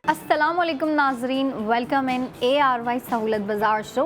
अस्सलाम वालेकुम नाजरीन, वेलकम इन ARY सहूलत बाज़ार शो।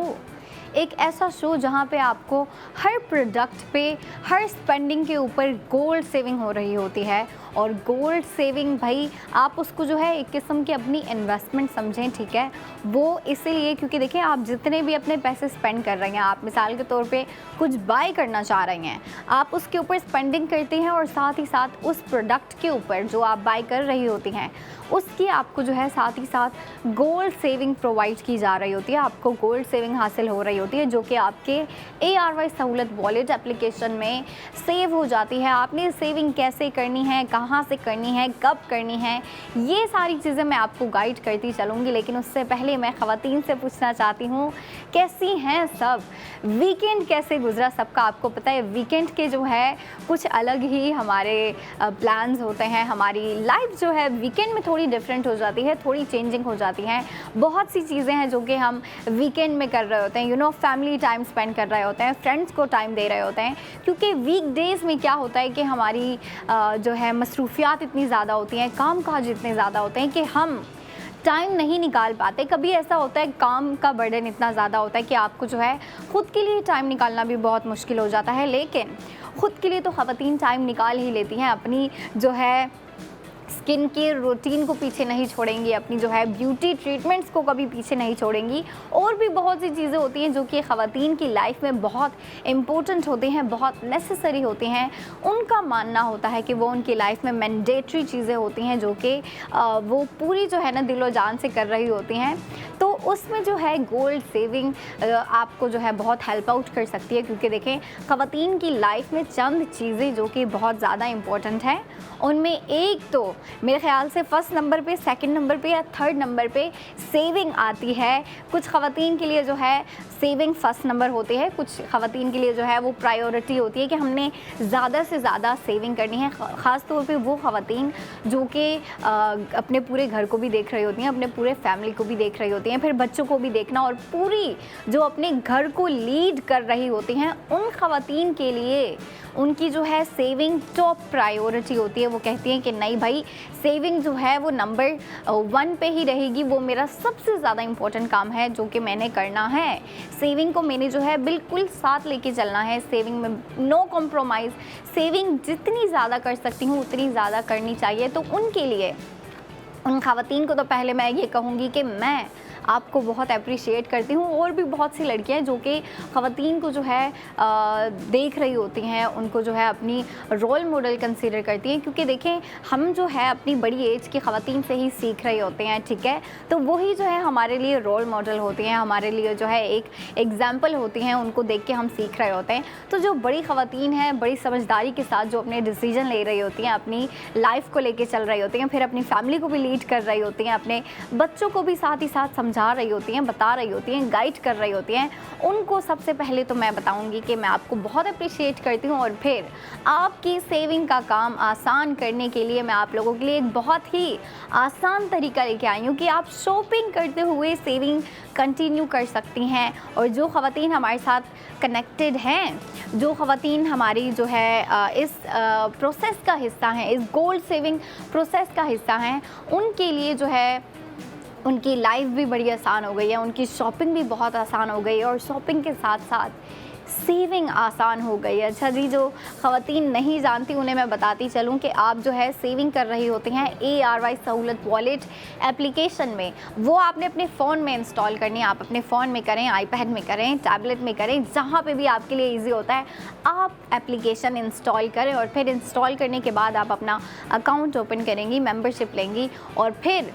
एक ऐसा शो जहां पे आपको हर प्रोडक्ट पे, हर स्पेंडिंग के ऊपर गोल्ड सेविंग हो रही होती है। और गोल्ड सेविंग भाई आप उसको जो है एक किस्म की अपनी इन्वेस्टमेंट समझें, ठीक है। वो इसीलिए क्योंकि देखिए आप जितने भी अपने पैसे स्पेंड कर रहे हैं, आप मिसाल के तौर पे कुछ बाय करना चाह रहे हैं, आप उसके ऊपर स्पेंडिंग करते हैं और साथ ही साथ उस प्रोडक्ट के ऊपर जो आप बाय कर रही होती हैं उसकी आपको जो है साथ ही साथ गोल्ड सेविंग प्रोवाइड की जा रही होती है। आपको गोल्ड सेविंग हासिल हो रही होती है जो कि आपके ARY सहूलत वॉलेट एप्लीकेशन में सेव हो जाती है। आपने सेविंग कैसे करनी है, कहाँ से करनी है, कब करनी है, ये सारी चीज़ें मैं आपको गाइड करती चलूँगी। लेकिन उससे पहले मैं ख़वातीन से पूछना चाहती हूँ, कैसी हैं सब? वीकेंड कैसे गुजरा सबका? आपको पता है वीकेंड के जो है कुछ अलग ही हमारे प्लान्स होते हैं। हमारी लाइफ जो है वीकेंड में थोड़ी डिफरेंट हो जाती है, थोड़ी चेंजिंग हो जाती हैं। बहुत सी चीज़ें हैं जो कि हम वीकेंड में कर रहे होते हैं, फैमिली टाइम स्पेंड कर रहे होते हैं, फ्रेंड्स को टाइम दे रहे होते हैं। क्योंकि वीकडेज़ में क्या होता है कि हमारी जो है मसरूफियात इतनी ज़्यादा होती हैं, काम काज इतने ज़्यादा होते हैं कि हम टाइम नहीं निकाल पाते। कभी ऐसा होता है काम का बर्डन इतना ज़्यादा होता है कि आपको जो है ख़ुद के लिए टाइम निकालना भी बहुत मुश्किल हो जाता है। लेकिन ख़ुद के लिए तो ख़वातीन टाइम निकाल ही लेती हैं। अपनी जो है स्किन केयर रूटीन को पीछे नहीं छोड़ेंगी, अपनी जो है ब्यूटी ट्रीटमेंट्स को कभी पीछे नहीं छोड़ेंगी। और भी बहुत सी चीज़ें होती हैं जो कि ख़वातीन की लाइफ में बहुत इम्पोर्टेंट होती हैं, बहुत नेसेसरी होती हैं। उनका मानना होता है कि वो उनकी लाइफ में मैंडेटरी चीज़ें होती हैं जो कि वो पूरी जो है ना दिलो जान से कर रही होती हैं। तो उसमें जो है गोल्ड सेविंग आपको जो है बहुत हेल्प आउट कर सकती है। क्योंकि देखें ख़वातीन की लाइफ में चंद चीज़ें जो कि बहुत ज़्यादा इम्पोर्टेंट हैं, उनमें एक तो मेरे ख़्याल से फर्स्ट नंबर पे, सेकंड नंबर पे या थर्ड नंबर पे सेविंग आती है। कुछ ख़वातीन के लिए जो है सेविंग फर्स्ट नंबर होती है, कुछ ख़वातीन के लिए जो है वो प्रायोरिटी होती है कि हमने ज़्यादा से ज़्यादा सेविंग करनी है। ख़ास तौर पे वो ख़वातीन जो कि अपने पूरे घर को भी देख रही होती हैं, अपने पूरे फैमिली को भी देख रही होती हैं, फिर बच्चों को भी देखना, और पूरी जो अपने घर को लीड कर रही होती हैं, उन ख़वातीन के लिए उनकी जो है सेविंग टॉप प्रायोरिटी होती है। वो कहती हैं कि नहीं भाई, सेविंग जो है वो नंबर 1 पे ही रहेगी, वो मेरा सबसे ज़्यादा इम्पोर्टेंट काम है जो कि मैंने करना है। सेविंग को मैंने जो है बिल्कुल साथ लेके चलना है, सेविंग में नो कॉम्प्रोमाइज़। सेविंग जितनी ज़्यादा कर सकती हूँ उतनी ज़्यादा करनी चाहिए। तो उनके लिए, उन ख़वातीन को तो पहले मैं ये कहूँगी कि मैं आपको बहुत अप्रिशिएट करती हूँ। और भी बहुत सी लड़कियाँ जो कि ख़वातीन को जो है देख रही होती हैं, उनको जो है अपनी रोल मॉडल कंसीडर करती हैं। क्योंकि देखें हम जो है अपनी बड़ी एज की ख़वातीन से ही सीख रहे होते हैं, ठीक है। तो वही जो है हमारे लिए रोल मॉडल होती हैं, हमारे लिए जो है एक एग्जाम्पल होती हैं, उनको देख के हम सीख रहे होते हैं। तो जो बड़ी ख़वातीन हैं, बड़ी समझदारी के साथ जो अपने डिसीजन ले रही होती हैं, अपनी लाइफ को लेके चल रही होती हैं, फिर अपनी फैमिली को भी लीड कर रही होती हैं, अपने बच्चों को भी साथ ही साथ समझा रही होती हैं, बता रही होती हैं, गाइड कर रही होती हैं, उनको सबसे पहले तो मैं बताऊंगी कि मैं आपको बहुत अप्रिशिएट करती हूँ। और फिर आपकी सेविंग का काम आसान करने के लिए मैं आप लोगों के लिए एक बहुत ही आसान तरीका लेके आई हूँ कि आप शॉपिंग करते हुए सेविंग कंटिन्यू कर सकती हैं। और जो ख़वातीन हमारे साथ कनेक्टेड हैं, जो ख़वातीन हमारी जो है इस प्रोसेस का हिस्सा हैं, इस गोल्ड सेविंग प्रोसेस का हिस्सा हैं, उनके लिए जो है उनकी लाइफ भी बड़ी आसान हो गई है, उनकी शॉपिंग भी बहुत आसान हो गई है, और शॉपिंग के साथ साथ सेविंग आसान हो गई है। अच्छा जी, जो ख़वातीन नहीं जानती उन्हें मैं बताती चलूँ कि आप जो है सेविंग कर रही होती हैं ARY सहूलत वॉलेट एप्लीकेशन में, वो आपने अपने फ़ोन में इंस्टॉल करनी है। आप अपने फ़ोन में करें, आईपैड में करें, टैबलेट में करें, जहाँ पे भी आपके लिए ईजी होता है आप एप्लीकेशन इंस्टॉल करें। और फिर इंस्टॉल करने के बाद आप अपना अकाउंट ओपन करेंगी, मेम्बरशिप लेंगी, और फिर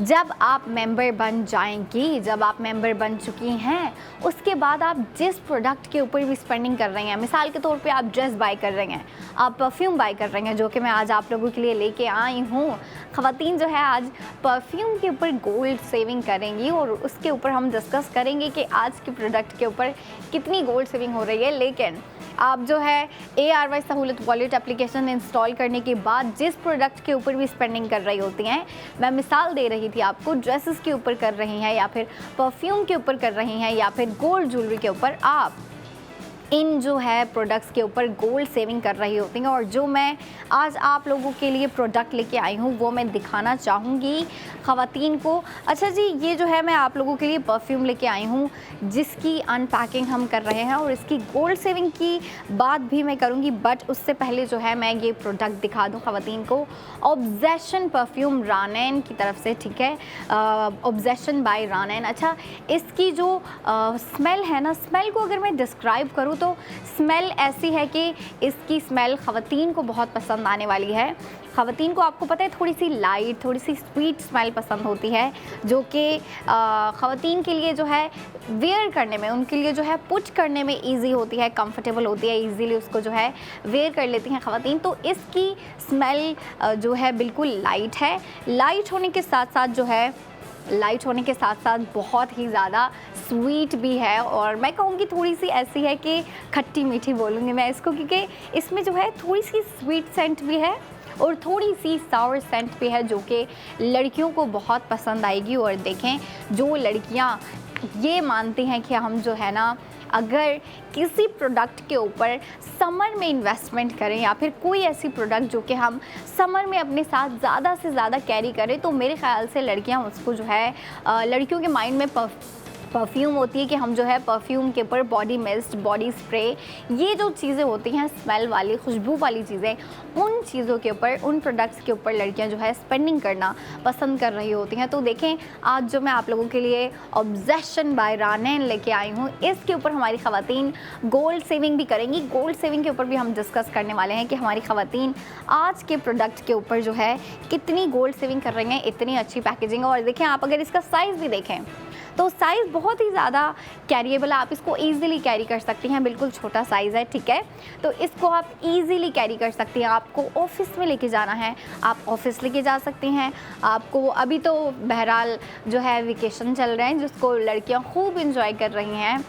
जब आप मेंबर बन जाएंगी, जब आप मेंबर बन चुकी हैं, उसके बाद आप जिस प्रोडक्ट के ऊपर भी स्पेंडिंग कर रही हैं, मिसाल के तौर पे आप ड्रेस बाय कर रही हैं, आप परफ्यूम बाय कर रही हैं, जो कि मैं आज आप लोगों के लिए लेके आई हूँ। ख़वातीन जो है आज परफ्यूम के ऊपर गोल्ड सेविंग करेंगी, और उसके ऊपर हम डिस्कस करेंगे कि आज के प्रोडक्ट के ऊपर कितनी गोल्ड सेविंग हो रही है। लेकिन आप जो है ARY सहूलत वॉलेट एप्लीकेशन इंस्टॉल करने के बाद जिस प्रोडक्ट के ऊपर भी स्पेंडिंग कर रही होती हैं, मैं मिसाल दे रही थी आपको, ड्रेसेस के ऊपर कर रही हैं, या फिर परफ्यूम के ऊपर कर रही हैं, या फिर गोल्ड ज्वेलरी के ऊपर, आप इन जो है प्रोडक्ट्स के ऊपर गोल्ड सेविंग कर रही होती हैं। और जो मैं आज आप लोगों के लिए प्रोडक्ट लेके आई हूँ वो मैं दिखाना चाहूँगी ख़वातीन को। अच्छा जी, ये जो है मैं आप लोगों के लिए परफ्यूम लेके आई हूँ जिसकी अनपैकिंग हम कर रहे हैं और इसकी गोल्ड सेविंग की बात भी मैं करूँगी, बट उससे पहले जो है मैं ये प्रोडक्ट दिखा दूँ ख़वातीन को। ऑब्जेशन परफ्यूम रानैन की तरफ से, ठीक है, ऑब्जेशन बाय रानैन। अच्छा, इसकी जो स्मेल है ना, स्मेल को अगर मैं डिस्क्राइब करूँ तो स्मेल ऐसी है कि इसकी स्मेल ख़वातीन को बहुत पसंद आने वाली है। ख़वातीन को आपको पता है थोड़ी सी लाइट, थोड़ी सी स्वीट स्मेल पसंद होती है, जो कि ख़वातीन के लिए जो है वेयर करने में, उनके लिए जो है पुट करने में इजी होती है, कंफर्टेबल होती है, इजीली उसको जो है वेयर कर लेती हैं ख़वातीन। तो इसकी स्मेल जो है बिल्कुल लाइट है। लाइट होने के साथ साथ बहुत ही ज़्यादा स्वीट भी है, और मैं कहूँगी थोड़ी सी ऐसी है कि खट्टी मीठी बोलूँगी मैं इसको, क्योंकि इसमें जो है थोड़ी सी स्वीट सेंट भी है और थोड़ी सी सावर सेंट भी है, जो कि लड़कियों को बहुत पसंद आएगी। और देखें, जो लड़कियाँ ये मानती हैं कि हम जो है ना, अगर किसी प्रोडक्ट के ऊपर समर में इन्वेस्टमेंट करें या फिर कोई ऐसी प्रोडक्ट जो कि हम समर में अपने साथ ज़्यादा से ज़्यादा कैरी करें, तो मेरे ख़्याल से लड़कियां उसको जो है लड़कियों के माइंड में परफ्यूम होती है कि हम जो है परफ्यूम के ऊपर बॉडी मिस्ट, बॉडी स्प्रे, ये जो चीज़ें होती हैं स्मेल वाली, खुशबू वाली चीज़ें, उन चीज़ों के ऊपर, उन प्रोडक्ट्स के ऊपर लड़कियां जो है स्पेंडिंग करना पसंद कर रही होती हैं। तो देखें, आज जो मैं आप लोगों के लिए ऑब्जेशन बाय रानैन लेके आई हूँ, इसके ऊपर हमारी ख़वातीन गोल्ड सेविंग भी करेंगी। गोल्ड सेविंग के ऊपर भी हम डिस्कस करने वाले हैं कि हमारी ख़वातीन आज के प्रोडक्ट के ऊपर जो है कितनी गोल्ड सेविंग कर रही हैं, इतनी अच्छी पैकेजिंग। और देखें, आप अगर इसका साइज़ भी देखें तो साइज़ बहुत ही ज़्यादा कैरिएबल है, आप इसको ईज़िली कैरी कर सकती हैं, बिल्कुल छोटा साइज़ है, ठीक है। तो इसको आप ईज़िली कैरी कर सकती हैं। आपको ऑफिस में लेके जाना है, आप ऑफिस लेके जा सकती हैं। आपको अभी तो बहरहाल जो है वेकेशन चल रहे हैं, जिसको लड़कियां खूब इंजॉय कर रही हैं।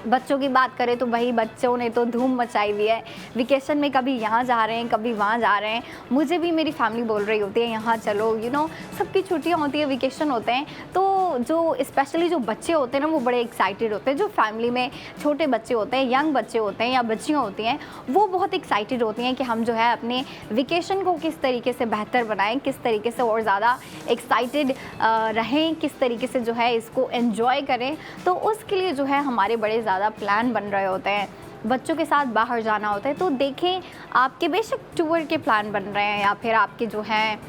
बच्चों की बात करें तो भाई बच्चों ने तो धूम मचाई हुई है वेकेशन में, कभी यहाँ जा रहे हैं, कभी वहाँ जा रहे हैं। मुझे भी मेरी फैमिली बोल रही होती है यहाँ चलो, सबकी छुट्टियाँ होती है, वेकेशन होते हैं, तो जो स्पेशली जो बच्चे होते हैं ना, वो बड़े एक्साइटेड होते हैं। जो फैमिली में छोटे बच्चे होते हैं, यंग बच्चे होते हैं या बच्चियाँ होती हैं, वो बहुत एक्साइटेड होती हैं कि हम जो है अपने वेकेशन को किस तरीके से बेहतर बनाएं, किस तरीके से और ज़्यादा एक्साइटेड रहें, किस तरीके से जो है इसको एंजॉय करें। तो उसके लिए जो है हमारे बड़े ज़्यादा प्लान बन रहे होते हैं। बच्चों के साथ बाहर जाना होता है, तो देखें, आपके बेशक टूर के प्लान बन रहे हैं या फिर आपके जो हैं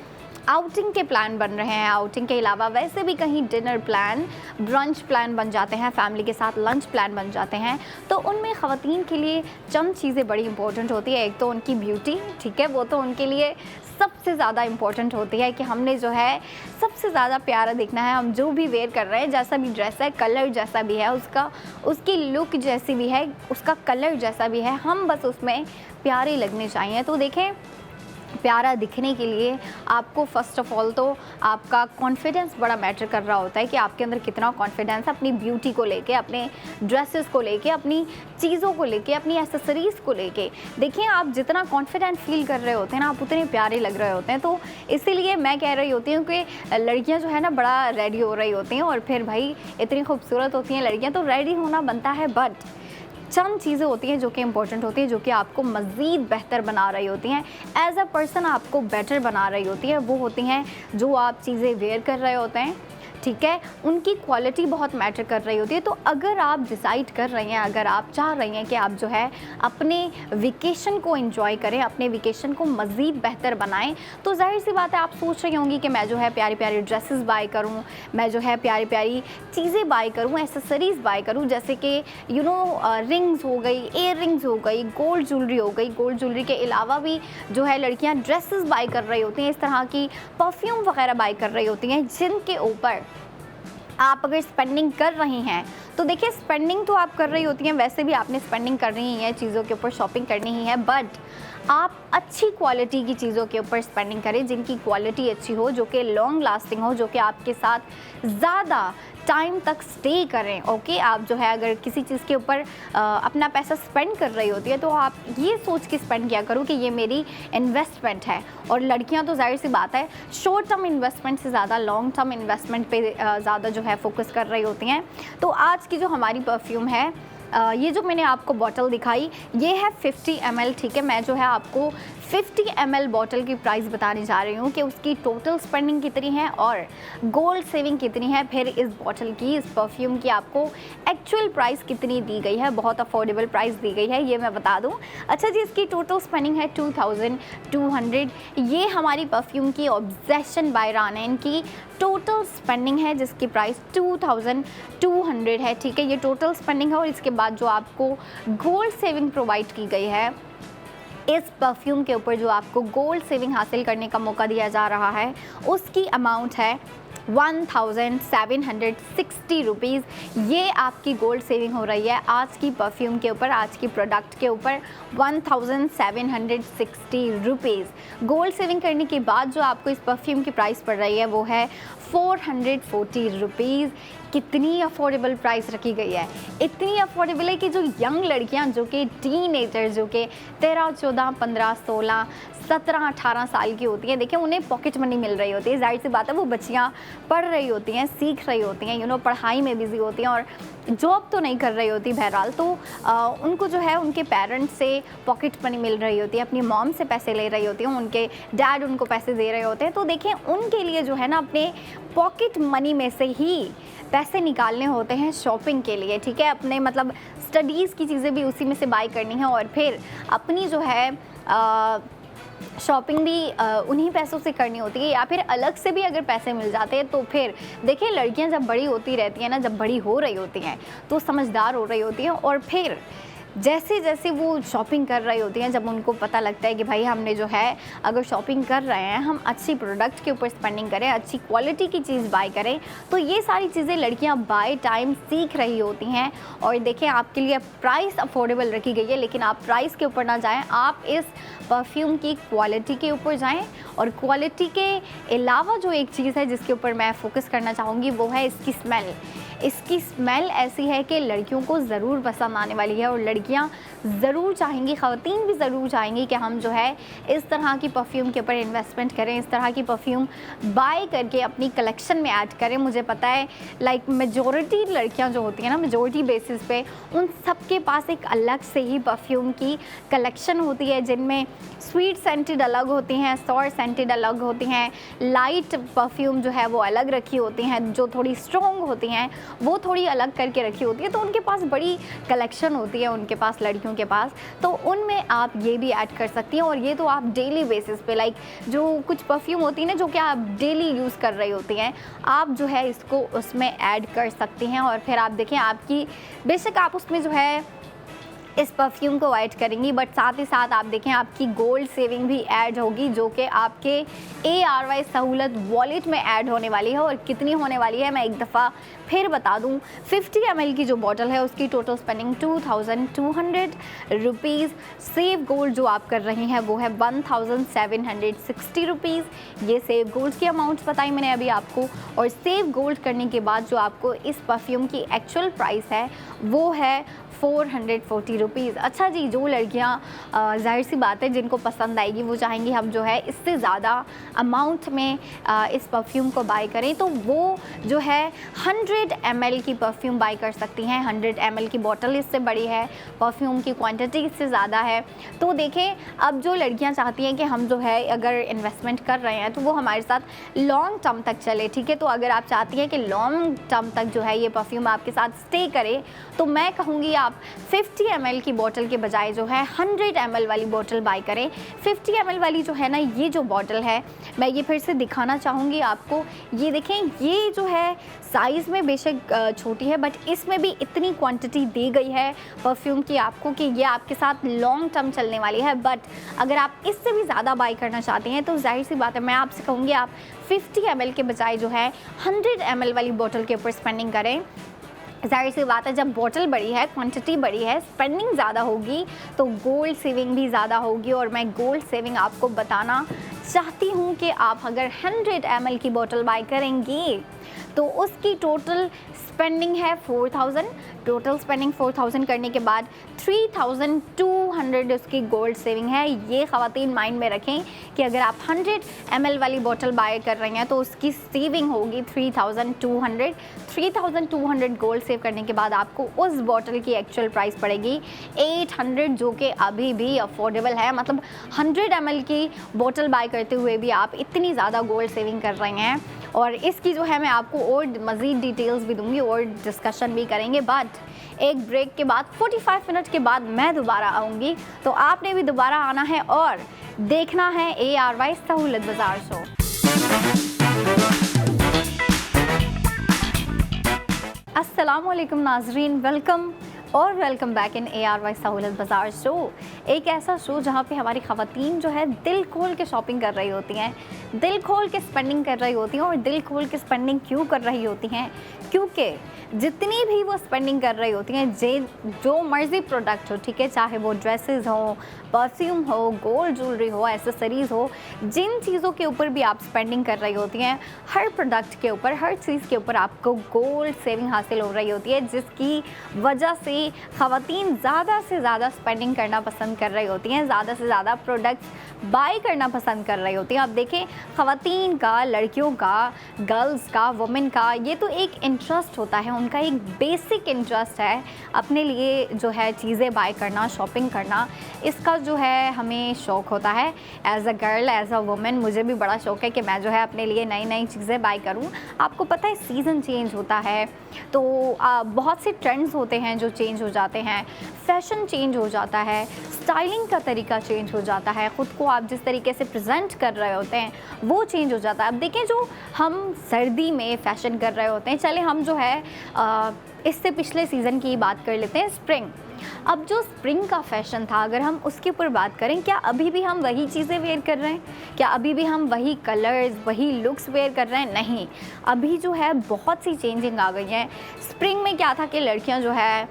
आउटिंग के प्लान बन रहे हैं, आउटिंग के अलावा वैसे भी कहीं डिनर प्लान, ब्रंच प्लान बन जाते हैं, फैमिली के साथ लंच प्लान बन जाते हैं, तो उनमें ख़वातीन के लिए चंद चीज़ें बड़ी इंपॉर्टेंट होती है। एक तो उनकी ब्यूटी, ठीक है, वो तो उनके लिए सबसे ज़्यादा इम्पॉर्टेंट होती है कि हमने जो है सबसे ज़्यादा प्यारा दिखना है। हम जो भी वेयर कर रहे हैं, जैसा भी ड्रेस है, कलर जैसा भी है उसका, उसकी लुक जैसी भी है, उसका कलर जैसा भी है, हम बस उसमें प्यारे लगने चाहिए। तो देखें, प्यारा दिखने के लिए आपको फ़र्स्ट ऑफ ऑल तो आपका कॉन्फिडेंस बड़ा मैटर कर रहा होता है कि आपके अंदर कितना कॉन्फिडेंस है अपनी ब्यूटी को लेके, अपने ड्रेसेस को लेके, अपनी चीज़ों को लेके, अपनी एक्सेसरीज़ को लेके। देखिए, आप जितना कॉन्फिडेंट फील कर रहे होते हैं ना, आप उतने प्यारे लग रहे होते हैं। तो इसीलिए मैं कह रही होती हूँ कि लड़कियाँ जो है ना बड़ा रेडी हो रही होती हैं, और फिर भाई इतनी खूबसूरत होती हैं लड़कियाँ, तो रेडी होना बनता है, बट चंद चीज़ें होती हैं जो कि इंपॉर्टेंट होती हैं, जो कि आपको मज़ीद बेहतर बना रही होती हैं, एज अ पर्सन आपको बेटर बना रही होती है। वो होती हैं जो आप चीज़ें वेयर कर रहे होते हैं, ठीक है, उनकी क्वालिटी बहुत मैटर कर रही होती है। तो अगर आप डिसाइड कर रही हैं, अगर आप चाह रही हैं कि आप जो है अपने वेकेशन को एंजॉय करें, अपने वेकेशन को मज़ीद बेहतर बनाएं, तो जाहिर सी बात है आप सोच रही होंगी कि मैं जो है प्यारी प्यारी ड्रेसेस बाय करूं, मैं जो है प्यारी प्यारी चीज़ें बाय करूं, एक्सेसरीज़ बाय करूं, जैसे कि रिंग्स हो गई, इयर रिंग्स हो गई, गोल्ड ज्वेलरी हो गई। गोल्ड ज्वेलरी के अलावा भी जो है लड़कियाँ ड्रेसेस बाय कर रही होती हैं, इस तरह की परफ्यूम वगैरह बाय कर रही होती हैं, जिनके ऊपर आप अगर स्पेंडिंग कर रही हैं तो देखिए, स्पेंडिंग तो आप कर रही होती हैं, वैसे भी आपने स्पेंडिंग करनी ही है, चीज़ों के ऊपर शॉपिंग करनी ही है, बट आप अच्छी क्वालिटी की चीज़ों के ऊपर स्पेंडिंग करें, जिनकी क्वालिटी अच्छी हो, जो कि लॉन्ग लास्टिंग हो, जो कि आपके साथ ज़्यादा टाइम तक स्टे करें। ओके, आप जो है अगर किसी चीज़ के ऊपर अपना पैसा स्पेंड कर रही होती है, तो आप ये सोच के स्पेंड किया करो कि ये मेरी इन्वेस्टमेंट है। और लड़कियां तो जाहिर सी बात है शॉर्ट टर्म इन्वेस्टमेंट से ज़्यादा लॉन्ग टर्म इन्वेस्टमेंट पे ज़्यादा जो है फोकस कर रही होती हैं। तो आज की जो हमारी परफ्यूम है ये जो मैंने आपको बॉटल दिखाई ये है 50 ml, ठीक है। मैं जो है आपको 50 ml बॉटल की प्राइस बताने जा रही हूँ कि उसकी टोटल स्पेंडिंग कितनी है और गोल्ड सेविंग कितनी है, फिर इस बॉटल की, इस परफ्यूम की आपको एक्चुअल प्राइस कितनी दी गई है। बहुत अफोर्डेबल प्राइस दी गई है, ये मैं बता दूँ। अच्छा जी, इसकी टोटल स्पेंडिंग है 2200। ये हमारी परफ्यूम की ऑब्सेशन बाय रानैन की टोटल स्पेंडिंग है, जिसकी प्राइस 2200 है, ठीक है। ये टोटल स्पेंडिंग है और इसके बाद जो आपको गोल्ड सेविंग प्रोवाइड की गई है इस परफ्यूम के ऊपर, जो आपको गोल्ड सेविंग हासिल करने का मौका दिया जा रहा है, उसकी अमाउंट है 1760 रुपीज़। ये आपकी गोल्ड सेविंग हो रही है आज की परफ्यूम के ऊपर, आज की प्रोडक्ट के ऊपर 1760 रुपीज़। गोल्ड सेविंग करने के बाद जो आपको इस परफ्यूम की प्राइस पड़ रही है वो है 440 रुपीज़। कितनी अफोर्डेबल प्राइस रखी गई है, इतनी अफोर्डेबल है कि जो यंग लड़कियां, जो कि टीनेजर, जो कि 13, 14, 15, 16, 17, 18 साल की होती हैं, देखिए उन्हें पॉकेट मनी मिल रही होती है। जाहिर सी बात है वो बच्चियां पढ़ रही होती हैं, सीख रही होती हैं, पढ़ाई में बिजी होती हैं और जॉब तो नहीं कर रही होती बहरहाल, तो उनको जो है उनके पेरेंट्स से पॉकेट मनी मिल रही होती है, अपनी मॉम से पैसे ले रही होती हैं, उनके डैड उनको पैसे दे रहे होते हैं। तो देखिए उनके लिए जो है ना अपने पॉकेट मनी में से ही पैसे निकालने होते हैं शॉपिंग के लिए, ठीक है। अपने मतलब स्टडीज़ की चीज़ें भी उसी में से बाय करनी है और फिर अपनी जो है शॉपिंग भी उन्हीं पैसों से करनी होती है, या फिर अलग से भी अगर पैसे मिल जाते हैं तो फिर देखिए लड़कियां जब बड़ी होती रहती हैं ना, जब बड़ी हो रही होती हैं तो समझदार हो रही होती हैं और फिर जैसे जैसे वो शॉपिंग कर रही होती हैं, जब उनको पता लगता है कि भाई हमने जो है अगर शॉपिंग कर रहे हैं, हम अच्छी प्रोडक्ट के ऊपर स्पेंडिंग करें, अच्छी क्वालिटी की चीज़ बाय करें, तो ये सारी चीज़ें लड़कियां बाय टाइम सीख रही होती हैं। और देखें आपके लिए प्राइस अफोर्डेबल रखी गई है, लेकिन आप प्राइस के ऊपर ना जाएं, आप इस परफ्यूम की क्वालिटी के ऊपर जाएं। और क्वालिटी के अलावा जो एक चीज़ है जिसके ऊपर मैं फोकस करना चाहूँगी वो है इसकी स्मेल। इसकी स्मेल ऐसी है कि लड़कियों को ज़रूर पसंद आने वाली है और लड़कियां ज़रूर चाहेंगी, ख़वातीन भी ज़रूर चाहेंगी कि हम जो है इस तरह की परफ्यूम के ऊपर इन्वेस्टमेंट करें, इस तरह की परफ्यूम बाय करके अपनी कलेक्शन में ऐड करें। मुझे पता है लाइक मेजॉरिटी लड़कियां जो होती हैं ना, मेजॉरिटी बेसिस पे उन सब के पास एक अलग से ही परफ्यूम की कलेक्शन होती है, जिनमें स्वीट सेंटेड अलग होती हैं, सॉर सेंटेड अलग होती हैं, लाइट परफ्यूम जो है वो अलग रखी होती हैं, जो थोड़ी स्ट्रॉन्ग होती हैं वो थोड़ी अलग करके रखी होती है। तो उनके पास बड़ी कलेक्शन होती है, उनके पास, लड़कियों के पास, तो उनमें आप ये भी ऐड कर सकती हैं। और ये तो आप डेली बेसिस पे, लाइक जो कुछ परफ्यूम होती है ना जो कि आप डेली यूज़ कर रही होती हैं, आप जो है इसको उसमें ऐड कर सकती हैं। और फिर आप देखें आपकी, बेशक आप उसमें जो है इस परफ्यूम को ऐड करेंगी, बट साथ ही साथ आप देखें आपकी गोल्ड सेविंग भी ऐड होगी, जो कि आपके ARY सहूलत वॉलेट में ऐड होने वाली है। और कितनी होने वाली है मैं एक दफ़ा फिर बता दूं, 50 ml की जो बॉटल है उसकी total spending 2200 rupees. Save gold जो आप कर रही हैं वो है 1760 रुपीज़। ये सेव गोल्ड की अमाउंट बताई मैंने अभी आपको, और सेव गोल्ड करने के बाद जो आपको इस परफ्यूम की एक्चुअल प्राइस है वो है 440 रुपीज़। अच्छा जी, जो लड़कियां जाहिर सी बात है जिनको पसंद आएगी वो चाहेंगी हम जो है इससे ज़्यादा अमाउंट में इस परफ्यूम को बाय करें, तो वो जो है 100 ml की परफ्यूम बाय कर सकती हैं। 100 ml की बॉटल इससे बड़ी है, परफ्यूम की क्वांटिटी इससे ज़्यादा है। तो देखें अब जो लड़कियां चाहती हैं कि हम जो है अगर इन्वेस्टमेंट कर रहे हैं तो वो हमारे साथ लॉन्ग टर्म तक चले, ठीक है। तो अगर आप चाहती हैं कि लॉन्ग टर्म तक जो है ये परफ्यूम आपके साथ स्टे करे, तो मैं कहूँगी आप 50 ml की बोतल के बजाय जो है 100 ml वाली बोतल बाय करें। 50 ml वाली जो है ना, ये जो बोतल है मैं ये फिर से दिखाना चाहूँगी आपको। ये देखें, ये जो है साइज़ में बेशक छोटी है, बट इसमें भी इतनी क्वांटिटी दी गई है परफ्यूम की आपको कि ये आपके साथ लॉन्ग टर्म चलने वाली है। बट अगर आप इससे भी ज़्यादा बाय करना चाहते हैं तो जाहिर सी बात है मैं आपसे कहूँगी आप 50 ml के बजाय जो है 100 ml वाली बोतल के ऊपर स्पेंडिंग करें। जाहिर सी बात है जब बोतल बड़ी है, क्वांटिटी बड़ी है, स्पेंडिंग ज़्यादा होगी तो गोल्ड सेविंग भी ज़्यादा होगी। और मैं गोल्ड सेविंग आपको बताना चाहती हूँ कि आप अगर 100 ml की बोतल बाय करेंगे तो उसकी टोटल स्पेंडिंग है 4000। टोटल स्पेंडिंग 4000 करने के बाद 3200 उसकी गोल्ड सेविंग है। ये ख़वातीन माइंड में रखें कि अगर आप 100 ml वाली बोतल बाय कर रही हैं तो उसकी सेविंग होगी 3200। 3200 गोल्ड सेव करने के बाद आपको उस बोतल की एक्चुअल प्राइस पड़ेगी 800, जो कि अभी भी अफोर्डेबल है। मतलब 100 ml की बोतल बाय करते हुए भी आप इतनी ज़्यादा गोल्ड सेविंग कर रहे हैं। और इसकी जो है मैं आपको और मज़ीद डिटेल्स भी दूंगी और डिस्कशन भी करेंगे, बट एक ब्रेक के बाद 45 मिनट के बाद मैं दोबारा आऊँगी। तो आपने भी दोबारा आना है और देखना है ARY सहूलत बाज़ार शो। अस्सलामुअलैकुम नाजरीन, वेलकम बैक इन ARY सहूलत बाज़ार शो। एक ऐसा शो जहाँ पे हमारी ख़वातीन जो है दिल खोल के शॉपिंग कर रही होती हैं, दिल खोल के स्पेंडिंग कर रही होती हैं। और दिल खोल के स्पेंडिंग क्यों कर रही होती हैं? क्योंकि जितनी भी वो स्पेंडिंग कर रही होती हैं, जो मर्ज़ी प्रोडक्ट हो, ठीक है, चाहे वो ड्रेसेस हो, परफ्यूम हो, गोल्ड ज्वेलरी हो, एसेसरीज़ हो, जिन चीज़ों के ऊपर भी आप स्पेंडिंग कर रही होती हैं, हर प्रोडक्ट के ऊपर, हर चीज़ के ऊपर आपको गोल्ड सेविंग हासिल हो रही होती है, जिसकी वजह से ख़वातीन ज़्यादा से ज़्यादा स्पेंडिंग करना पसंद कर रही होती हैं, ज़्यादा से ज़्यादा प्रोडक्ट्स बाय करना पसंद कर रही होती हैं। अब देखें, ख़वातीन का, लड़कियों का, गर्ल्स का, वुमेन का, ये तो एक इंटरेस्ट होता है, उनका एक बेसिक इंटरेस्ट है अपने लिए जो है चीज़ें बाय करना, शॉपिंग करना। इसका जो है हमें शौक़ होता है। As a girl, as a women मुझे भी बड़ा शौक़ है कि मैं जो है अपने लिए नई नई चीज़ें बाय करूं। आपको पता है सीज़न चेंज होता है तो बहुत से ट्रेंड्स होते हैं जो चेंज हो जाते हैं, फैशन चेंज हो जाता है, स्टाइलिंग का तरीका चेंज हो जाता है, ख़ुद को आप जिस तरीके से प्रेजेंट कर रहे होते हैं वो चेंज हो जाता है। अब देखें, जो हम सर्दी में फ़ैशन कर रहे होते हैं, चले हम जो है इससे पिछले सीज़न की बात कर लेते हैं, स्प्रिंग। अब जो स्प्रिंग का फ़ैशन था, अगर हम उसके ऊपर बात करें, क्या अभी भी हम वही चीज़ें वेयर कर रहे हैं? क्या अभी भी हम वही कलर्स, वही लुक्स वेयर कर रहे हैं? नहीं, अभी जो है बहुत सी चेंजिंग आ गई है। स्प्रिंग में क्या था कि लड़कियां जो है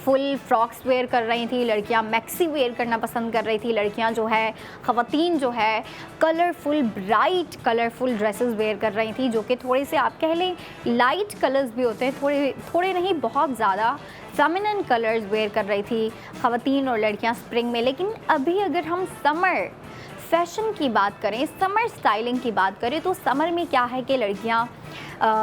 फुल फ्रॉक्स वेयर कर रही थी, लड़कियां मैक्सी वेयर करना पसंद कर रही थी, लड़कियां जो है, ख़वातीन जो है colourful, bright colourful dresses wear कर रही थी, जो कि थोड़े से आप कह लें लाइट कलर्स भी होते हैं, थोड़े नहीं, बहुत ज़्यादा फेमिनिन कलर्स वेयर कर रही थी ख़वातीन और लड़कियां स्प्रिंग में। लेकिन अभी अगर हम समर फैशन की बात करें, समर स्टाइलिंग की बात करें, तो समर में क्या है कि लड़कियां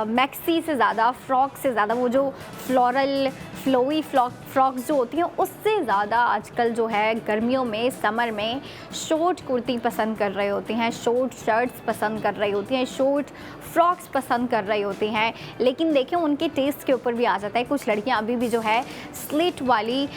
मैक्सी से ज़्यादा, फ्रॉक से ज़्यादा, वो जो फ्लोरल फ्लोई फ्रॉक्स जो होती हैं, उससे ज़्यादा आजकल जो है गर्मियों में, समर में शॉर्ट कुर्ती पसंद कर रही होती हैं, शॉर्ट शर्ट्स पसंद कर रही होती हैं, शॉर्ट फ्रॉक्स पसंद कर रही होती हैं। लेकिन देखें, उनके टेस्ट के ऊपर भी आ जाता है। कुछ लड़कियां अभी भी जो है स्लिट वाली,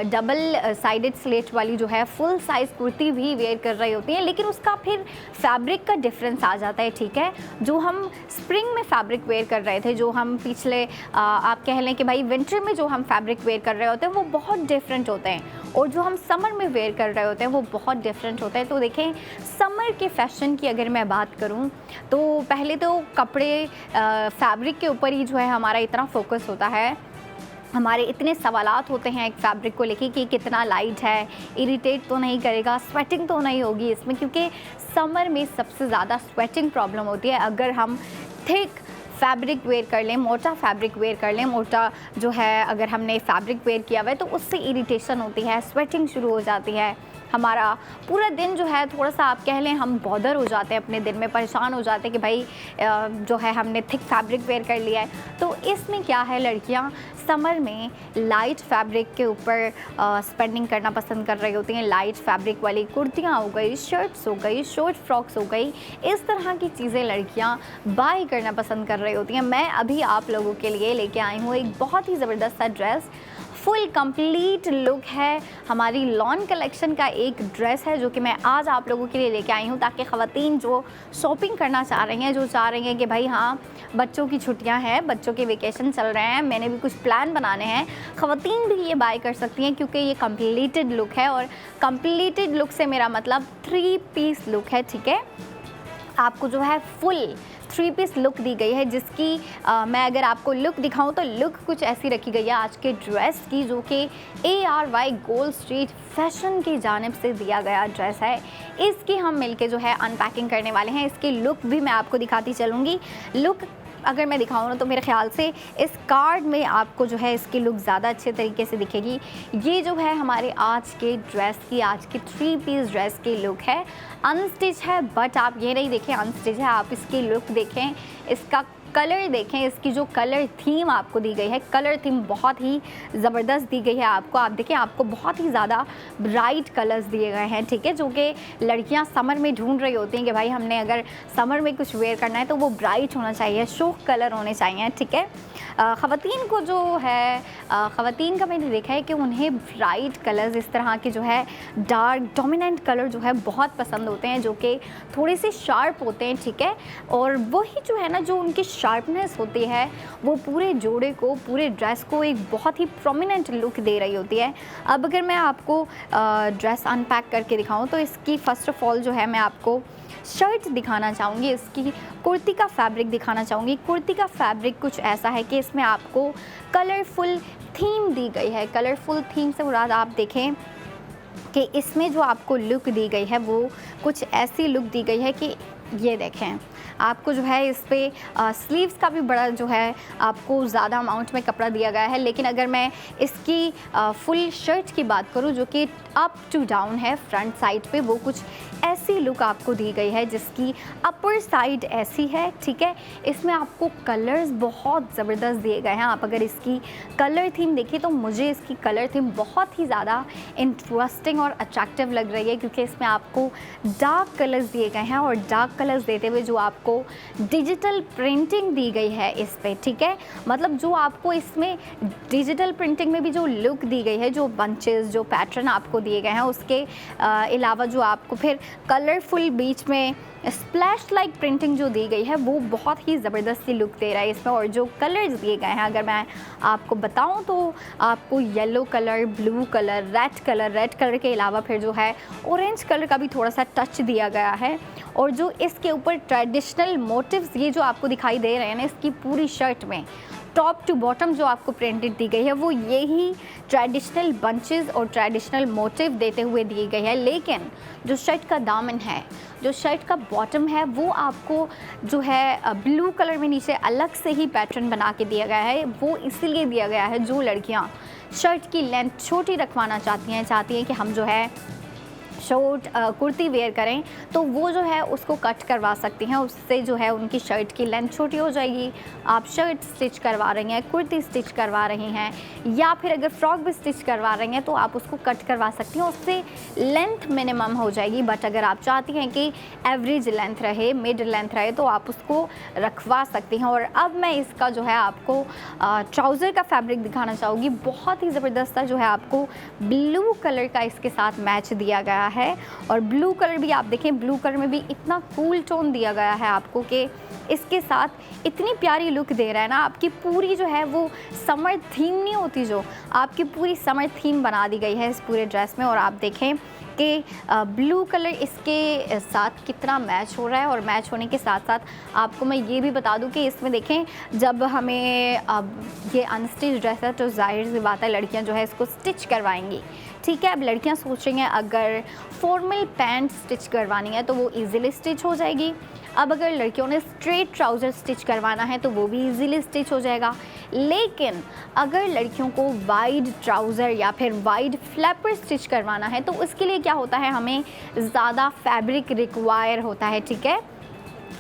डबल साइडेड स्लिट वाली जो है फुल साइज़ कुर्ती भी वेयर कर रही होती हैं, लेकिन उसका फिर फैब्रिक का डिफरेंस आ जाता है, ठीक है। जो हम स्प्रिंग में फैब्रिक वेयर कर रहे थे, जो हम पिछले आप कह लें कि भाई विंटर में जो हम फैब्रिक वेयर कर रहे होते हैं वो बहुत डिफरेंट होते हैं, और जो हम समर में वेयर कर रहे होते हैं वो बहुत डिफरेंट होते हैं। तो देखें, समर के फैशन की अगर मैं बात करूं तो पहले तो कपड़े, फैब्रिक के ऊपर ही जो है हमारा इतना फोकस होता है, हमारे इतने सवालात होते हैं एक फैब्रिक को लेके कि कितना लाइट है, इरिटेट तो नहीं करेगा, स्वेटिंग तो नहीं होगी इसमें, क्योंकि समर में सबसे ज़्यादा स्वेटिंग प्रॉब्लम होती है। अगर हम थिक फैब्रिक वेयर कर लें, मोटा फैब्रिक वेयर कर लें, मोटा जो है अगर हमने फैब्रिक वेयर किया हुआ है तो उससे इरिटेशन होती है, स्वेटिंग शुरू हो जाती है, हमारा पूरा दिन जो है थोड़ा सा आप कह लें हम बॉदर हो जाते हैं, अपने दिन में परेशान हो जाते हैं कि भाई जो है हमने थिक फैब्रिक वेयर कर लिया है। तो इसमें क्या है, लड़कियां समर में लाइट फैब्रिक के ऊपर स्पेंडिंग करना पसंद कर रही होती हैं। लाइट फैब्रिक वाली कुर्तियाँ हो गई, शर्ट्स हो गई, शॉर्ट फ्रॉक्स हो गई, इस तरह की चीज़ें लड़कियां बाय करना पसंद कर रही होती हैं। मैं अभी आप लोगों के लिए लेके आई हूँ एक बहुत ही ज़बरदस्त सा ड्रेस, फुल कंप्लीट लुक है, हमारी लॉन कलेक्शन का एक ड्रेस है जो कि मैं आज आप लोगों के लिए लेके आई हूँ, ताकि ख़वातीन जो शॉपिंग करना चाह रही हैं, जो चाह रही हैं कि भाई हाँ बच्चों की छुट्टियां हैं, बच्चों के वेकेशन चल रहे हैं, मैंने भी कुछ प्लान बनाने हैं, ख़वातीन भी ये बाय कर सकती हैं, क्योंकि ये कंप्लीटेड लुक है। और कंप्लीटेड लुक से मेरा मतलब 3 पीस लुक है, ठीक है। आपको जो है फुल 3 पीस लुक दी गई है, जिसकी मैं अगर आपको लुक दिखाऊं तो लुक कुछ ऐसी रखी गई है आज के ड्रेस की, जो कि ARY गोल्ड स्ट्रीट फैशन की जानिब से दिया गया ड्रेस है। इसकी हम मिलके जो है अनपैकिंग करने वाले हैं। इसकी लुक भी मैं आपको दिखाती चलूँगी। लुक अगर मैं दिखाऊँ ना तो मेरे ख़्याल से इस कार्ड में आपको जो है इसकी लुक ज़्यादा अच्छे तरीके से दिखेगी। ये जो है हमारे आज के ड्रेस की, आज की 3 पीस ड्रेस की लुक है। अनस्टिच है, बट आप ये नहीं देखें अनस्टिच है, आप इसकी लुक देखें, इसका कलर देखें, इसकी जो कलर थीम आपको दी गई है, कलर थीम बहुत ही ज़बरदस्त दी गई है आपको। आप देखें, आपको बहुत ही ज़्यादा ब्राइट कलर्स दिए गए हैं, ठीक है, जो कि लड़कियां समर में ढूंढ रही होती हैं कि भाई हमने अगर समर में कुछ वेयर करना है तो वो ब्राइट होना चाहिए, शोक कलर होने चाहिए, ठीक है। ख़वातीन को जो है ख़वातीन का मैंने देखा है कि उन्हें ब्राइट कलर्स, इस तरह के जो है डार्क डोमिनेंट कलर जो है बहुत पसंद होते हैं, जो कि थोड़े से शार्प होते हैं, ठीक है। और वही जो है ना, जो उनकी शार्पनेस होती है वो पूरे जोड़े को, पूरे ड्रेस को एक बहुत ही प्रोमिनेंट लुक दे रही होती है। अब अगर मैं आपको ड्रेस अनपैक करके दिखाऊं तो इसकी फ़र्स्ट ऑफ़ ऑल जो है मैं आपको शर्ट दिखाना चाहूँगी, इसकी कुर्ती का फैब्रिक दिखाना चाहूँगी। कुर्ती का फैब्रिक कुछ ऐसा है कि इसमें आपको कलरफुल थीम दी गई है। कलरफुल थीम से मुराद आप देखें कि इसमें जो आपको लुक दी गई है वो कुछ ऐसी लुक दी गई है कि ये देखें, आपको जो है इस पे स्लीव्स का भी बड़ा जो है आपको ज़्यादा अमाउंट में कपड़ा दिया गया है। लेकिन अगर मैं इसकी फुल शर्ट की बात करूँ जो कि अप टू डाउन है फ्रंट साइड पे, वो कुछ ऐसी लुक आपको दी गई है जिसकी अपर साइड ऐसी है, ठीक है। इसमें आपको कलर्स बहुत ज़बरदस्त दिए गए हैं। आप अगर इसकी कलर थीम देखिए तो मुझे इसकी कलर थीम बहुत ही ज़्यादा इंटरेस्टिंग और अट्रैक्टिव लग रही है, क्योंकि इसमें आपको डार्क कलर्स दिए गए हैं और डार्क कलर्स देते हुए जो आपको डिजिटल प्रिंटिंग दी गई है इस पे, ठीक है। मतलब जो आपको इसमें डिजिटल प्रिंटिंग में भी जो लुक दी गई है, जो बंचेस, जो पैटर्न आपको दिए गए हैं, उसके अलावा जो आपको फिर कलरफुल बीच में स्प्लैश लाइक प्रिंटिंग जो दी गई है वो बहुत ही ज़बरदस्ती लुक दे रहा है इसमें। और जो कलर्स दिए गए हैं अगर मैं आपको बताऊं तो आपको yellow colour, blue colour, red colour के अलावा फिर जो है ऑरेंज कलर का भी थोड़ा सा टच दिया गया है। और जो इसके ऊपर ट्रेडिशनल मोटिव्स ये जो आपको दिखाई दे रहे हैं ना, इसकी पूरी शर्ट में टॉप टू बॉटम जो आपको प्रिंटेड दी गई है वो यही ट्रेडिशनल बंचेस और ट्रेडिशनल मोटिव देते हुए दी गई है। लेकिन जो शर्ट का दामन है, जो शर्ट का बॉटम है, वो आपको जो है ब्लू कलर में नीचे अलग से ही पैटर्न बना के दिया गया है। वो इसलिए दिया गया है जो लड़कियां शर्ट की लेंथ छोटी रखवाना चाहती हैं कि हम जो है शॉर्ट कुर्ती वेयर करें तो वो जो है उसको कट करवा सकती हैं, उससे जो है उनकी शर्ट की लेंथ छोटी हो जाएगी। आप शर्ट स्टिच करवा रही हैं, कुर्ती स्टिच करवा रही हैं, या फिर अगर फ्रॉक भी स्टिच करवा रही हैं तो आप उसको कट करवा सकती हैं, उससे लेंथ मिनिमम हो जाएगी। बट अगर आप चाहती हैं कि एवरेज लेंथ रहे, मिड लेंथ रहे, तो आप उसको रखवा सकती हैं। और अब मैं इसका जो है आपको ट्राउज़र का फैब्रिक दिखाना चाहूँगी। बहुत ही ज़बरदस्त जो है आपको ब्लू कलर का इसके साथ मैच दिया गया है। और ब्लू कलर भी आप देखें, ब्लू कलर में भी इतना कूल टोन दिया गया है आपको कि इसके साथ इतनी प्यारी लुक दे रहा है ना। आपकी पूरी जो है वो समर थीम नहीं होती, जो आपकी पूरी समर थीम बना दी गई है इस पूरे ड्रेस में। और आप देखें कि ब्लू कलर इसके साथ कितना मैच हो रहा है। और मैच होने के साथ साथ आपको मैं ये भी बता दूं कि इसमें देखें, जब हमें अब ये अनस्टिच ड्रेस है तो जाहिर सी बात है लड़कियां जो है इसको स्टिच करवाएंगी, ठीक है। अब लड़कियां सोच रही हैं अगर फॉर्मल पैंट स्टिच करवानी है तो वो इजीली स्टिच हो जाएगी। अब अगर लड़कियों ने स्ट्रेट ट्राउज़र स्टिच करवाना है तो वो भी इजीली स्टिच हो जाएगा। लेकिन अगर लड़कियों को वाइड ट्राउज़र या फिर वाइड फ्लैपर स्टिच करवाना है तो उसके लिए क्या होता है, हमें ज़्यादा फैब्रिक रिक्वायर होता है, ठीक है।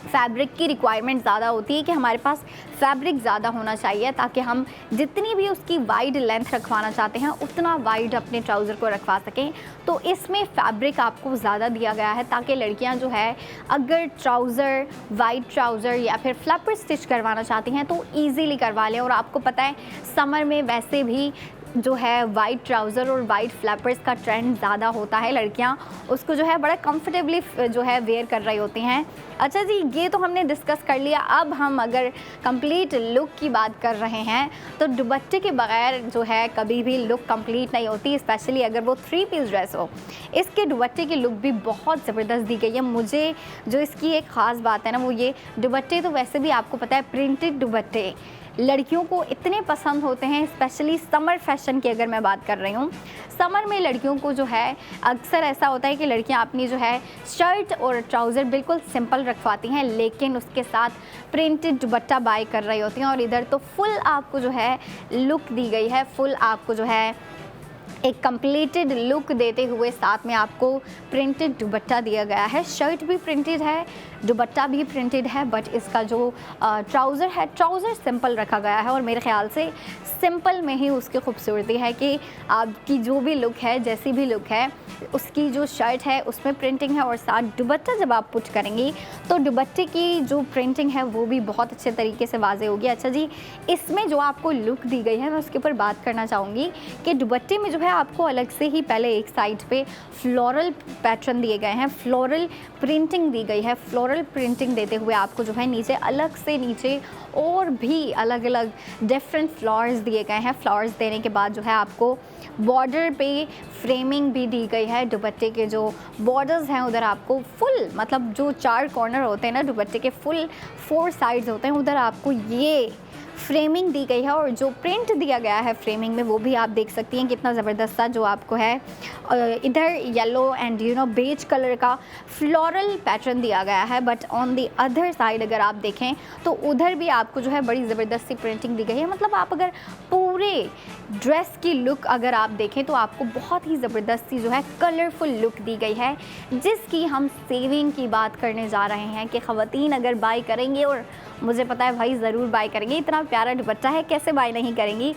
फैब्रिक की रिक्वायरमेंट ज़्यादा होती है कि हमारे पास फैब्रिक ज़्यादा होना चाहिए ताकि हम जितनी भी उसकी वाइड लेंथ रखवाना चाहते हैं उतना वाइड अपने ट्राउज़र को रखवा सकें। तो इसमें फैब्रिक आपको ज़्यादा दिया गया है ताकि लड़कियां जो है अगर ट्राउज़र, वाइड ट्राउज़र या फिर फ्लैपर स्टिच करवाना चाहती हैं तो ईज़िली करवा लें। और आपको पता है समर में वैसे भी जो है वाइट ट्राउज़र और वाइट फ्लैपर्स का ट्रेंड ज़्यादा होता है, लड़कियां उसको जो है बड़ा कंफर्टेबली जो है वेयर कर रही होती हैं। अच्छा जी, ये तो हमने डिस्कस कर लिया। अब हम अगर कंप्लीट लुक की बात कर रहे हैं तो दुपट्टे के बगैर जो है कभी भी लुक कंप्लीट नहीं होती, स्पेशली अगर वो 3 पीस ड्रेस हो। इसके दुपट्टे की लुक भी बहुत ज़बरदस्त दी गई है। मुझे जो इसकी एक ख़ास बात है ना वो ये दुपट्टे, तो वैसे भी आपको पता है प्रिंटेड दुपट्टे लड़कियों को इतने पसंद होते हैं, स्पेशली समर फैशन की अगर मैं बात कर रही हूँ। समर में लड़कियों को जो है अक्सर ऐसा होता है कि लड़कियां अपनी जो है शर्ट और ट्राउज़र बिल्कुल सिंपल रखवाती हैं, लेकिन उसके साथ प्रिंटेड दुपट्टा बाय कर रही होती हैं। और इधर तो फुल आपको जो है लुक दी गई है, फुल आपको जो है एक कंप्लीटेड लुक देते हुए साथ में आपको प्रिंटेड दुपट्टा दिया गया है। शर्ट भी प्रिंटेड है, दुपट्टा भी प्रिंटेड है, बट इसका जो ट्राउज़र है, ट्राउज़र सिंपल रखा गया है। और मेरे ख्याल से सिंपल में ही उसकी खूबसूरती है कि आपकी जो भी लुक है, जैसी भी लुक है, उसकी जो शर्ट है उसमें प्रिंटिंग है, और साथ दुपट्टा जब आप पुट करेंगी तो दुपट्टे की जो प्रिंटिंग है वो भी बहुत अच्छे तरीके से वाज़ेह होगी। अच्छा जी, इसमें जो आपको लुक दी गई है मैं उसके ऊपर बात करना चाहूँगी कि दुपट्टे में जो है आपको अलग से ही पहले एक साइड पे फ्लोरल पैटर्न दिए गए हैं, फ्लोरल प्रिंटिंग दी गई है। फ्लोरल प्रिंटिंग देते हुए आपको जो है नीचे अलग से नीचे और भी अलग अलग डिफरेंट फ्लावर्स दिए गए हैं। फ्लावर्स देने के बाद जो है आपको बॉर्डर पे फ्रेमिंग भी दी गई है। दुपट्टे के जो बॉर्डर्स हैं उधर आपको फुल, मतलब जो 4 कॉर्नर होते हैं ना दुपट्टे के, फुल 4 साइड्स होते हैं, उधर आपको ये फ्रेमिंग दी गई है। और जो प्रिंट दिया गया है फ्रेमिंग में वो भी आप देख सकती हैं कितना ज़बरदस्त सा जो आपको है इधर येलो एंड बेज कलर का फ्लोरल पैटर्न दिया गया है। But on the other side अगर आप देखें तो उधर भी आपको जो है बड़ी ज़बरदस्त सी प्रिंटिंग दी गई है। मतलब आप अगर पूरे ड्रेस की लुक अगर आप देखें तो आपको बहुत ही ज़बरदस्त सी जो है कलरफुल लुक दी गई है, जिसकी हम सेविंग की बात करने जा रहे हैं कि ख़वातीन अगर बाय करेंगे, और मुझे पता है भाई ज़रूर बाय करेंगे, इतना प्यारा दुपट्टा है, कैसे बाय नहीं करेंगी।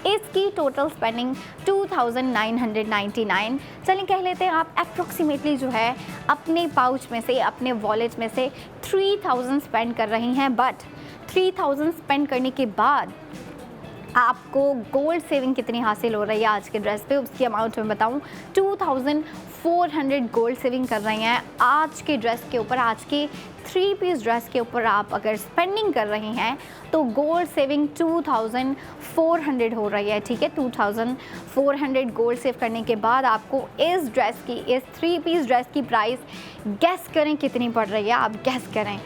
इसकी टोटल स्पेंडिंग 2999। चलिए कह लेते हैं आप अप्रोक्सीमेटली जो है अपने पाउच में से, अपने वॉलेट में से 3000 स्पेंड कर रही हैं। बट 3000 स्पेंड करने के बाद आपको गोल्ड सेविंग कितनी हासिल हो रही है आज के ड्रेस पे, उसकी अमाउंट मैं बताऊं, 2400 गोल्ड सेविंग कर रही हैं आज के ड्रेस के ऊपर। आज के 3 पीस ड्रेस के ऊपर आप अगर स्पेंडिंग कर रही हैं तो गोल्ड सेविंग 2400 हो रही है। ठीक है, 2400 गोल्ड सेव करने के बाद आपको इस ड्रेस की, इस 3 पीस ड्रेस की प्राइस गेस करें कितनी पड़ रही है। आप गेस करें,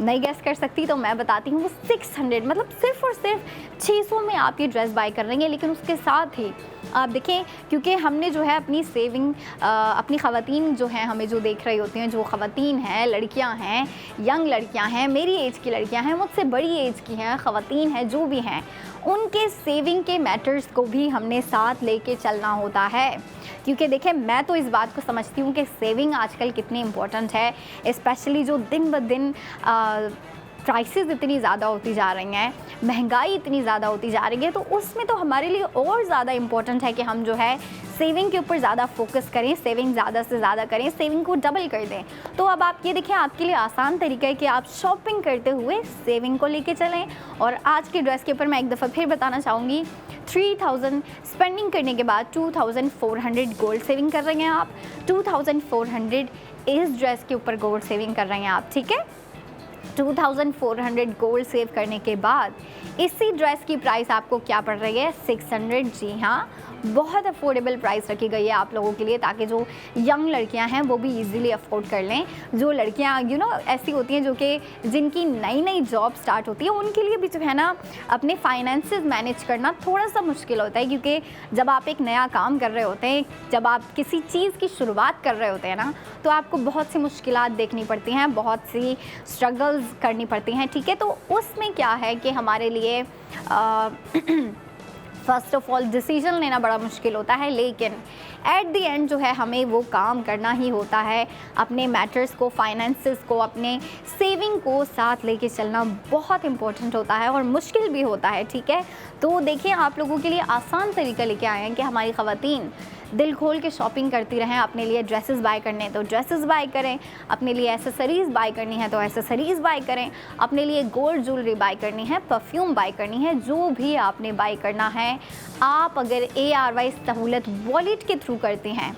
नहीं गेस कर सकती तो मैं बताती हूँ, वो 600, मतलब सिर्फ और सिर्फ 600 में आप ये ड्रेस बाय कर रही हैं। लेकिन उसके साथ ही आप देखें, क्योंकि हमने जो है अपनी सेविंग, अपनी ख़वातीन जो हैं, हमें जो देख रही होती हैं, जो ख़वातीन हैं, लड़कियां हैं, यंग लड़कियां हैं, मेरी एज की लड़कियां हैं, मुझसे बड़ी एज की हैं, ख़वातीन हैं, जो भी हैं, उनके सेविंग के मैटर्स को भी हमने साथ लेके चलना होता है। क्योंकि देखें, मैं तो इस बात को समझती हूँ कि सेविंग आजकल कितनी इम्पोर्टेंट है, स्पेशली जो दिन ब दिन प्राइसेस इतनी ज़्यादा होती जा रही हैं, महंगाई इतनी ज़्यादा होती जा रही है, तो उसमें तो हमारे लिए और ज़्यादा इम्पोर्टेंट है कि हम जो है सेविंग के ऊपर ज़्यादा फोकस करें, सेविंग ज़्यादा से ज़्यादा करें, सेविंग को डबल कर दें। तो अब आप ये देखें, आपके लिए आसान तरीका है कि आप शॉपिंग करते हुए सेविंग को लेके चलें। और आज के ड्रेस के ऊपर मैं एक दफ़ा फिर बताना चाहूँगी, 3000 स्पेंडिंग करने के बाद 2400 गोल्ड सेविंग कर रहे हैं आप। 2400 इस ड्रेस के ऊपर गोल्ड सेविंग कर रहे हैं आप। ठीक है, 2400 गोल्ड सेव करने के बाद इसी ड्रेस की प्राइस आपको क्या पड़ रही है, 600। जी हाँ, बहुत अफोर्डेबल प्राइस रखी गई है आप लोगों के लिए, ताकि जो यंग लड़कियां हैं वो भी इजीली अफोर्ड कर लें। जो लड़कियां ऐसी होती हैं जो कि जिनकी नई नई जॉब स्टार्ट होती है, उनके लिए भी जो है ना अपने फाइनेंसेस मैनेज करना थोड़ा सा मुश्किल होता है। क्योंकि जब आप एक नया काम कर रहे होते हैं, जब आप किसी चीज़ की शुरुआत कर रहे होते हैं ना, तो आपको बहुत सी मुश्किलात देखनी पड़ती हैं, बहुत सी स्ट्रगल्स करनी पड़ती हैं। ठीक है, तो उसमें क्या है कि हमारे लिए फ़र्स्ट ऑफ ऑल डिसीजन लेना बड़ा मुश्किल होता है, लेकिन एट द एंड जो है हमें वो काम करना ही होता है। अपने मैटर्स को, फाइनेंसेस को, अपने सेविंग को साथ लेके चलना बहुत इंपॉर्टेंट होता है और मुश्किल भी होता है। ठीक है, तो देखिए, आप लोगों के लिए आसान तरीका लेके आए हैं कि हमारी ख़वातीन दिल खोल के शॉपिंग करती रहें। अपने लिए ड्रेसेस बाय करने हैं तो ड्रेसेस बाय करें, अपने लिए एसेसरीज़ बाय करनी है तो एसेसरीज़ बाय करें, अपने लिए गोल्ड ज्वेलरी बाय करनी है, परफ्यूम बाय करनी है, जो भी आपने बाय करना है। आप अगर ARY सहूलत वॉलेट के थ्रू करते हैं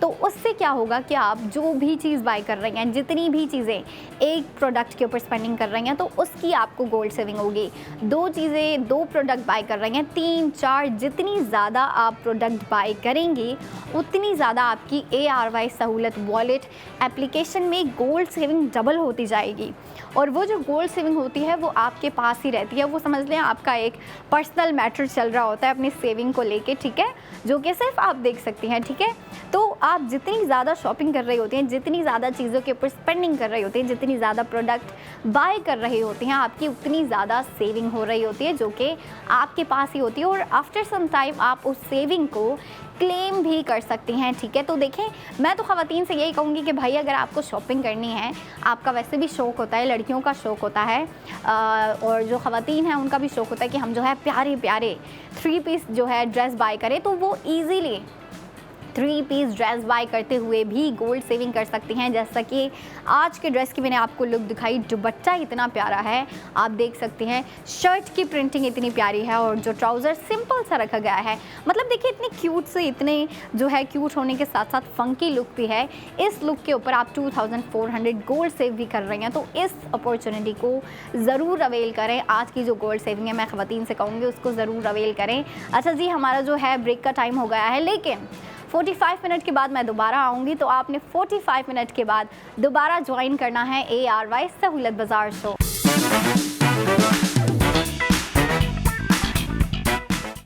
तो उससे क्या होगा कि आप जो भी चीज़ बाय कर रहे हैं, जितनी भी चीज़ें एक प्रोडक्ट के ऊपर स्पेंडिंग कर रहे हैं, तो उसकी आपको गोल्ड सेविंग होगी। 2 चीज़ें, 2 प्रोडक्ट बाय कर रहे हैं, 3, 4, जितनी ज़्यादा आप प्रोडक्ट बाय करेंगे उतनी ज़्यादा आपकी ARY सहूलत वॉलेट एप्लीकेशन में गोल्ड सेविंग डबल होती जाएगी। और वो जो गोल्ड सेविंग होती है वो आपके पास ही रहती है। वो समझ लें आपका एक पर्सनल मैटर चल रहा होता है अपनी सेविंग को लेके, ठीक है, जो कि सिर्फ आप देख सकती हैं, ठीक है। तो आप जितनी ज़्यादा शॉपिंग कर रही होती हैं, जितनी ज़्यादा चीज़ों के ऊपर स्पेंडिंग कर रही होती हैं, जितनी ज़्यादा प्रोडक्ट बाय कर रही होती हैं, आपकी उतनी ज़्यादा सेविंग हो रही होती है, जो कि आपके पास ही होती है। और आफ्टर सम टाइम आप उस सेविंग को क्लेम भी कर सकती हैं, ठीक है। तो देखें, मैं तो ख़वातीन से यही कहूँगी कि भाई अगर आपको शॉपिंग करनी है, आपका वैसे भी शौक़ होता है, लड़कियों का शौक़ होता है, और जो ख़वातीन हैं उनका भी शौक़ होता है कि हम जो है प्यारे प्यारे 3 पीस जो है ड्रेस बाय करें, तो वो ईज़िली 3 पीस ड्रेस बाय करते हुए भी गोल्ड सेविंग कर सकती हैं। जैसा कि आज के ड्रेस की मैंने आपको लुक दिखाई, दुपट्टा इतना प्यारा है, आप देख सकते हैं, शर्ट की प्रिंटिंग इतनी प्यारी है, और जो ट्राउज़र सिंपल सा रखा गया है, मतलब देखिए इतने क्यूट से, इतने जो है क्यूट होने के साथ साथ फंकी लुक भी है। इस लुक के ऊपर आप 2400 गोल्ड सेव भी कर रही हैं, तो इस अपॉर्चुनिटी को ज़रूर अवेल करें। आज की जो गोल्ड सेविंग है, मैं ख़वातीन से कहूँगी उसको ज़रूर अवेल करें। अच्छा जी, हमारा जो है ब्रेक का टाइम हो गया है, लेकिन 45 मिनट के बाद मैं दोबारा आऊँगी, तो आपने 45 मिनट के बाद दोबारा ज्वाइन करना है ARY सहूलत बाज़ार शो।